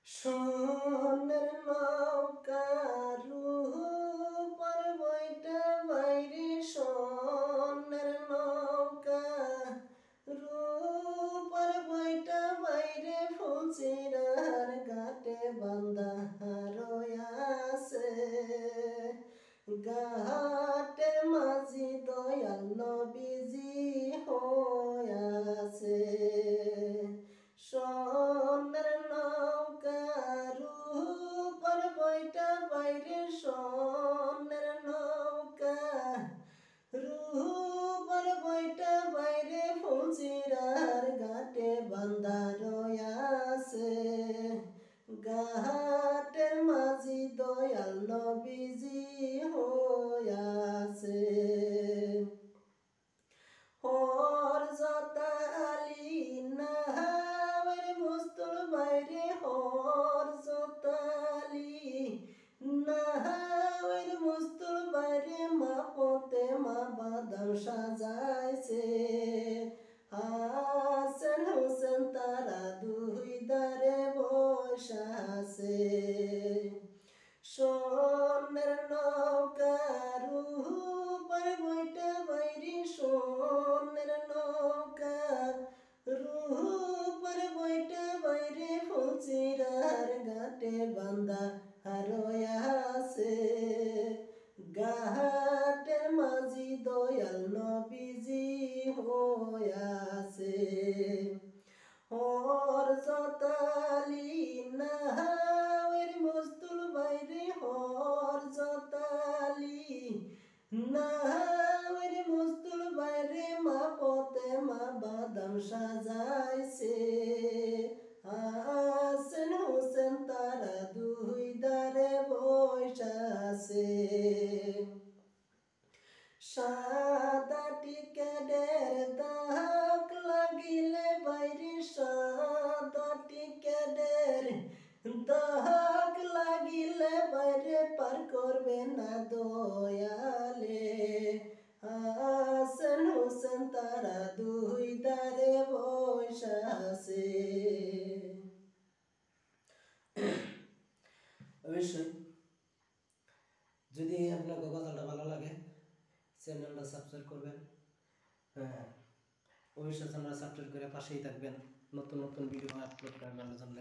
সোনার নৌকা রূপার বইটা বাইরে, সোনার নৌকা রূপার বইটা বাইরে, ফুলচিরার ঘাটে বান্ধা রয়াছে। ঘাটের মাঝি দয়াল নবীজি হয়াছে। সোনার নৌকা রূপার বইটা বাইরে, সোনার নৌকা রূপার বইটা বাইরে, ফুলচিরার ঘাটে বান্ধা রয়াছে। ঘাটের মাঝি দয়াল নবীজি হয়াছে। হযরত আলী নাহাওয়ার মুস্তুল বাইরে, হযরত আলী নাহাওয়ার মুস্তুল বাইরে, মা ফাতেমা বাদাম সাজাইছে। হাসান হোসেন তারা দুই ধারে বসা আছে। সোনার নৌকা রূপার বইটা বাইরে, সোনার নৌকা রূপার বইটা বাইরে, ফুলচিরার ঘাটে বান্ধা রয়াছে। ঘাটের মাঝি দয়াল নবীজি হয়াছে। হযরত আলী নাহাওয়ার মুস্তুল বাইরে, হযরত আলী নাহাওয়ার মুস্তুল বাইরে, মা ফাতেমা বাদাম সাজাইছে। হাসান হোসেন তারা দুই ধারে বসা আছে। সাদা টিকেটের দাগ লাগিলে বাইরে, সাদা টিকেটের দাগ লাগিলে বাইরে, পার করবে না দয়ালে। হাসান হোসেন তারা দুই ধারে বসা আছে। অবশ্যই যদি আপনার গজলটা ভালো লাগে, চ্যানেলটা সাবস্ক্রাইব করবেন। অবশ্যই চ্যানেলটা সাবস্ক্রাইব করে পাশেই থাকবেন নতুন নতুন ভিডিও আপলোড করার জন্য।